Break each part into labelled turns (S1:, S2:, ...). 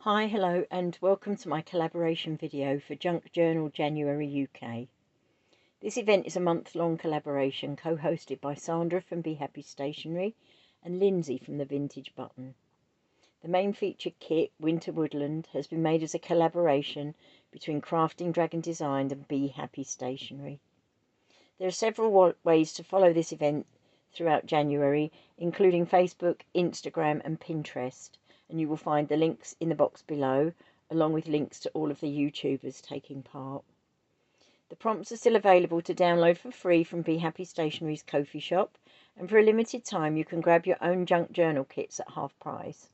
S1: Hi, hello, and welcome to my collaboration video for Junk Journal January UK. This event is a month-long collaboration co-hosted by Sandra from Bee Happy Stationery and Lindsey from the Vintage Button. The main featured kit, Winter Woodland, has been made as a collaboration between Crafting Dragon Design and Bee Happy Stationery. There are several ways to follow this event throughout January, including Facebook, Instagram and Pinterest, and you will find the links in the box below, along with links to all of the YouTubers taking part. The prompts are still available to download for free from Bee Happy Stationery's Ko-fi shop, and for a limited time you can grab your own junk journal kits at half price.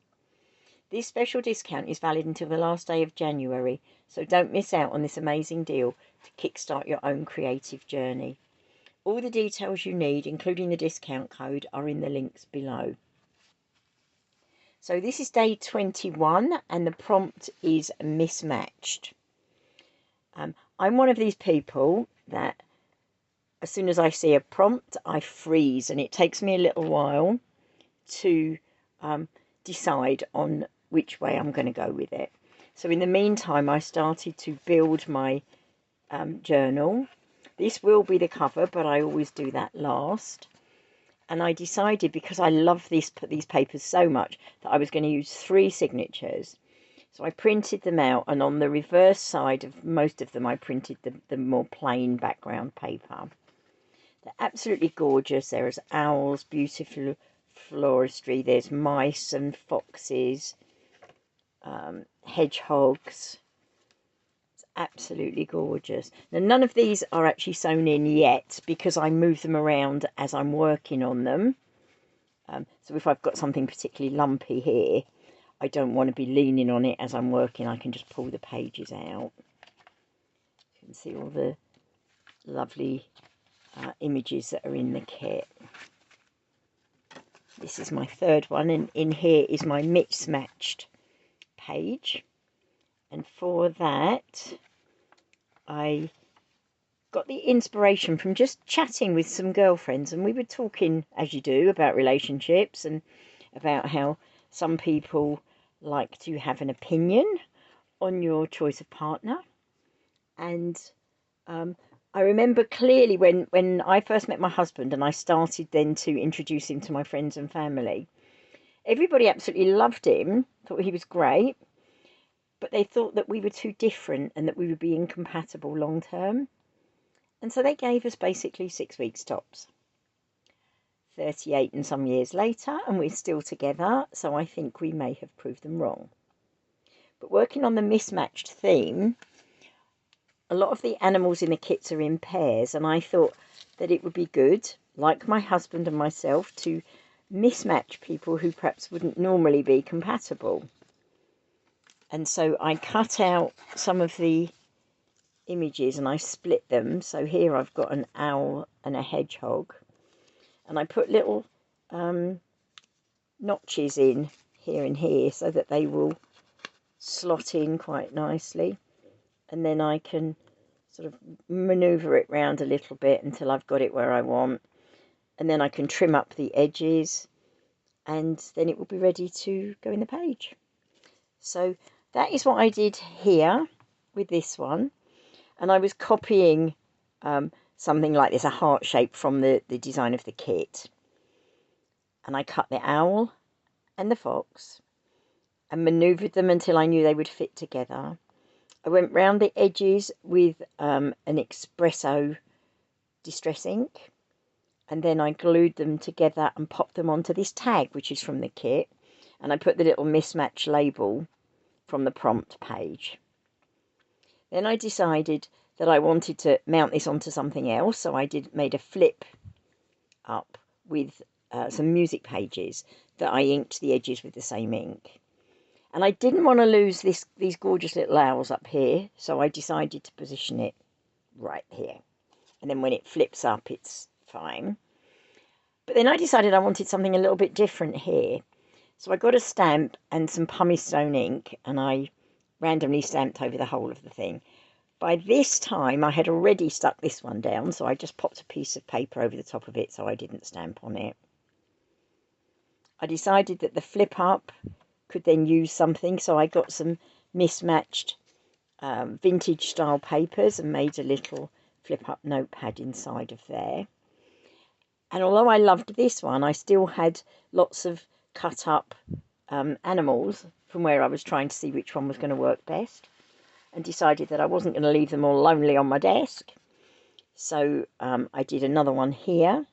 S1: This special discount is valid until the last day of January, so don't miss out on this amazing deal to kickstart your own creative journey. All the details you need, including the discount code, are in the links below. So this is day 21 and the prompt is mismatched. I'm one of these people that as soon as I see a prompt, I freeze, and it takes me a little while to decide on which way I'm going to go with it. So in the meantime, I started to build my journal. This will be the cover, but I always do that last. And I decided, because I love these papers so much, that I was going to use 3 signatures. So I printed them out, and on the reverse side of most of them I printed the more plain background paper. They're absolutely gorgeous. There's owls, beautiful floristry, there's mice and foxes, hedgehogs. Absolutely gorgeous. Now none of these are actually sewn in yet because I move them around as I'm working on them. So if I've got something particularly lumpy here, I don't want to be leaning on it as I'm working. I can just pull the pages out. You can see all the lovely images that are in the kit. This is my 3rd one, and in here is my mismatched page. And for that, I got the inspiration from just chatting with some girlfriends, and we were talking, as you do, about relationships and about how some people like to have an opinion on your choice of partner. And I remember clearly when I first met my husband and I started then to introduce him to my friends and family, everybody absolutely loved him, thought he was great, but they thought that we were too different and that we would be incompatible long term. And so they gave us basically 6 weeks tops. 38 and some years later, and we're still together, so I think we may have proved them wrong. But working on the mismatched theme, a lot of the animals in the kits are in pairs, and I thought that it would be good, like my husband and myself, to mismatch people who perhaps wouldn't normally be compatible. And so I cut out some of the images and I split them. So here I've got an owl and a hedgehog. And I put little notches in here and here so that they will slot in quite nicely. And then I can sort of manoeuvre it round a little bit until I've got it where I want. And then I can trim up the edges, and then it will be ready to go in the page. So that is what I did here with this one. And I was copying something like this, a heart shape, from the design of the kit. And I cut the owl and the fox and manoeuvred them until I knew they would fit together. I went round the edges with an espresso distress ink, and then I glued them together and popped them onto this tag, which is from the kit. And I put the little mismatch label from the prompt page. Then I decided that I wanted to mount this onto something else, so I made a flip up with some music pages that I inked the edges with the same ink. And I didn't want to lose these gorgeous little owls up here, so I decided to position it right here. And then when it flips up, it's fine. But then I decided I wanted something a little bit different here. So I got a stamp and some pumice stone ink, and I randomly stamped over the whole of the thing. By this time, I had already stuck this one down, so I just popped a piece of paper over the top of it so I didn't stamp on it. I decided that the flip up could then use something. So I got some mismatched vintage style papers and made a little flip up notepad inside of there. And although I loved this one, I still had lots of cut up animals from where I was trying to see which one was going to work best, and decided that I wasn't going to leave them all lonely on my desk. So I did another one here,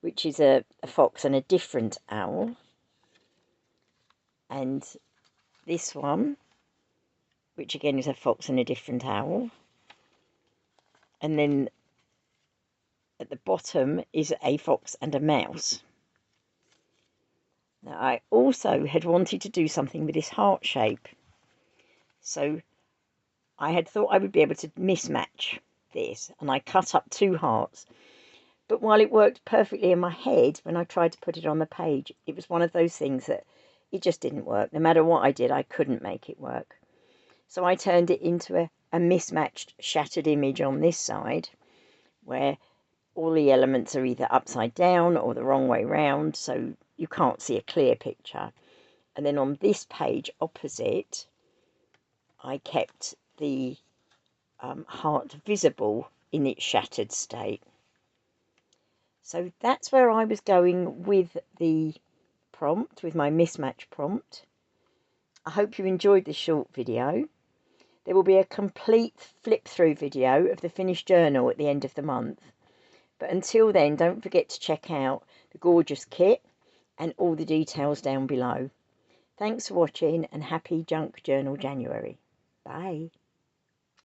S1: which is a fox and a different owl. And this one, which again is a fox and a different owl. And then at the bottom is a fox and a mouse. Now, I also had wanted to do something with this heart shape. So I had thought I would be able to mismatch this, and I cut up 2 hearts. But while it worked perfectly in my head, when I tried to put it on the page, it was one of those things that it just didn't work. No matter what I did, I couldn't make it work. So I turned it into a mismatched shattered image on this side, where all the elements are either upside down or the wrong way round, so you can't see a clear picture. And then on this page opposite, I kept the heart visible in its shattered state. So that's where I was going with the prompt, with my mismatch prompt. I hope you enjoyed this short video. There will be a complete flip through video of the finished journal at the end of the month. But until then, don't forget to check out the gorgeous kit and all the details down below. Thanks for watching, and happy Junk Journal January. Bye.